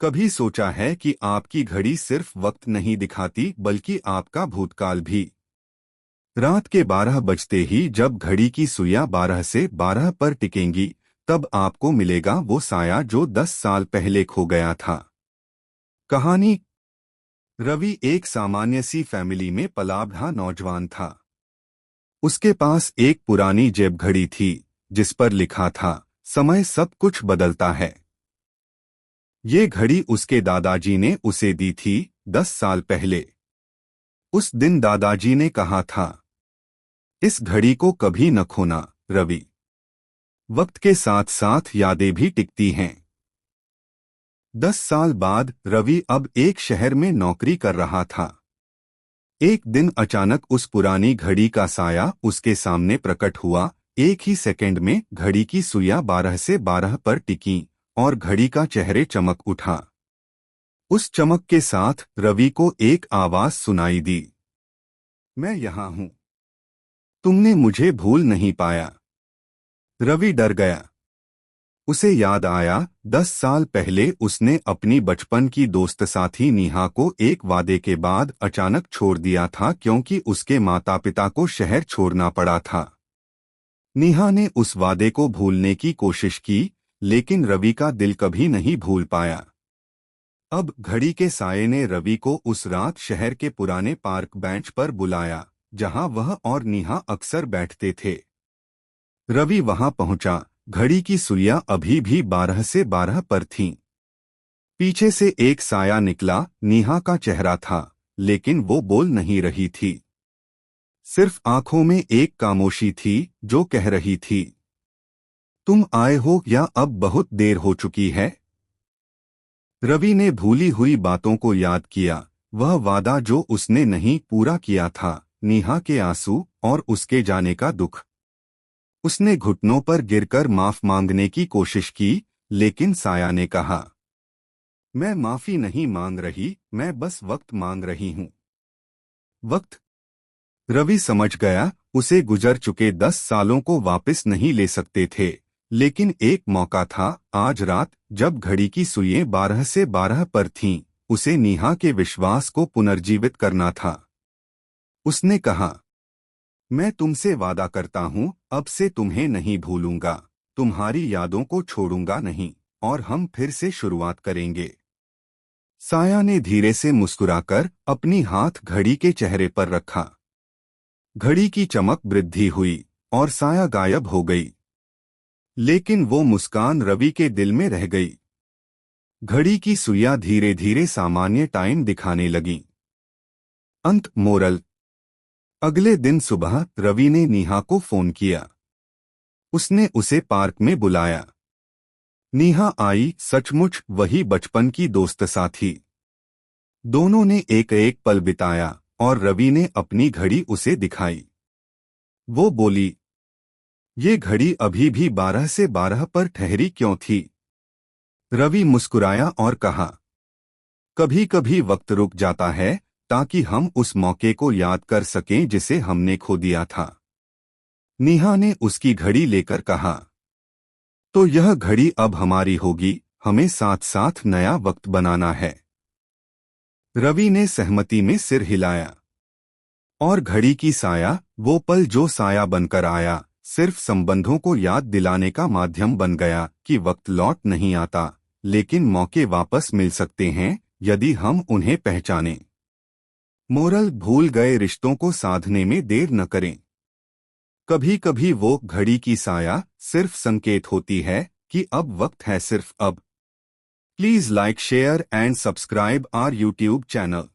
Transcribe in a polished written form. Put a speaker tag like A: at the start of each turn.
A: कभी सोचा है कि आपकी घड़ी सिर्फ वक्त नहीं दिखाती बल्कि आपका भूतकाल भी। रात के 12 बजते ही जब घड़ी की सुइयां 12 से 12 पर टिकेंगी, तब आपको मिलेगा वो साया जो 10 साल पहले खो गया था। कहानी। रवि एक सामान्य सी फैमिली में पला बढ़ा नौजवान था। उसके पास एक पुरानी जेब घड़ी थी जिस पर लिखा था, समय सब कुछ बदलता है। ये घड़ी उसके दादाजी ने उसे दी थी 10 साल पहले। उस दिन दादाजी ने कहा था, इस घड़ी को कभी न खोना रवि। वक्त के साथ साथ यादें भी टिकती हैं। 10 साल बाद रवि अब एक शहर में नौकरी कर रहा था। एक दिन अचानक उस पुरानी घड़ी का साया उसके सामने प्रकट हुआ। एक ही सेकंड में घड़ी की सुइयां 12 से 12 पर टिकीं और घड़ी का चेहरे चमक उठा। उस चमक के साथ रवि को एक आवाज सुनाई दी, मैं यहाँ हूँ। तुमने मुझे भूल नहीं पाया। रवि डर गया। उसे याद आया 10 साल पहले उसने अपनी बचपन की दोस्त साथी नेहा को एक वादे के बाद अचानक छोड़ दिया था क्योंकि उसके माता पिता को शहर छोड़ना पड़ा था। नेहा ने उस वादे को भूलने की कोशिश की, लेकिन रवि का दिल कभी नहीं भूल पाया। अब घड़ी के साये ने रवि को उस रात शहर के पुराने पार्क बेंच पर बुलाया जहां वह और नेहा अक्सर बैठते थे। रवि वहां पहुंचा। घड़ी की सुइयां अभी भी 12 से 12 पर थीं। पीछे से एक साया निकला। नेहा का चेहरा था, लेकिन वो बोल नहीं रही थी। सिर्फ आंखों में एक खामोशी थी जो कह रही थी, तुम आए हो या अब बहुत देर हो चुकी है। रवि ने भूली हुई बातों को याद किया, वह वादा जो उसने नहीं पूरा किया था, नेहा के आंसू और उसके जाने का दुख। उसने घुटनों पर गिरकर माफ मांगने की कोशिश की, लेकिन साया ने कहा, मैं माफी नहीं मांग रही, मैं बस वक्त मांग रही हूँ। वक्त। रवि समझ गया, उसे गुजर चुके 10 सालों को वापस नहीं ले सकते थे, लेकिन एक मौका था। आज रात जब घड़ी की सुइयां 12 से 12 पर थीं, उसे नेहा के विश्वास को पुनर्जीवित करना था। उसने कहा, मैं तुमसे वादा करता हूँ, अब से तुम्हें नहीं भूलूंगा, तुम्हारी यादों को छोड़ूंगा नहीं, और हम फिर से शुरुआत करेंगे। साया ने धीरे से मुस्कुराकर अपनी हाथ घड़ी के चेहरे पर रखा। घड़ी की चमक वृद्धि हुई और साया गायब हो गई, लेकिन वो मुस्कान रवि के दिल में रह गई। घड़ी की सुइयां धीरे धीरे सामान्य टाइम दिखाने लगीं। अंत। मोरल। अगले दिन सुबह रवि ने नेहा को फोन किया। उसने उसे पार्क में बुलाया। नेहा आई, सचमुच वही बचपन की दोस्त साथी। दोनों ने एक एक पल बिताया और रवि ने अपनी घड़ी उसे दिखाई। वो बोली, ये घड़ी अभी भी 12 से 12 पर ठहरी क्यों थी? रवि मुस्कुराया और कहा, कभी कभी वक्त रुक जाता है ताकि हम उस मौके को याद कर सकें जिसे हमने खो दिया था। नेहा ने उसकी घड़ी लेकर कहा, तो यह घड़ी अब हमारी होगी, हमें साथ साथ नया वक्त बनाना है। रवि ने सहमति में सिर हिलाया। और घड़ी की साया, वो पल जो साया बनकर आया, सिर्फ संबंधों को याद दिलाने का माध्यम बन गया कि वक्त लौट नहीं आता, लेकिन मौके वापस मिल सकते हैं यदि हम उन्हें पहचानें। मोरल। भूल गए रिश्तों को साधने में देर न करें। कभी कभी वो घड़ी की साया सिर्फ संकेत होती है कि अब वक्त है, सिर्फ अब। Please like, share and subscribe our YouTube channel.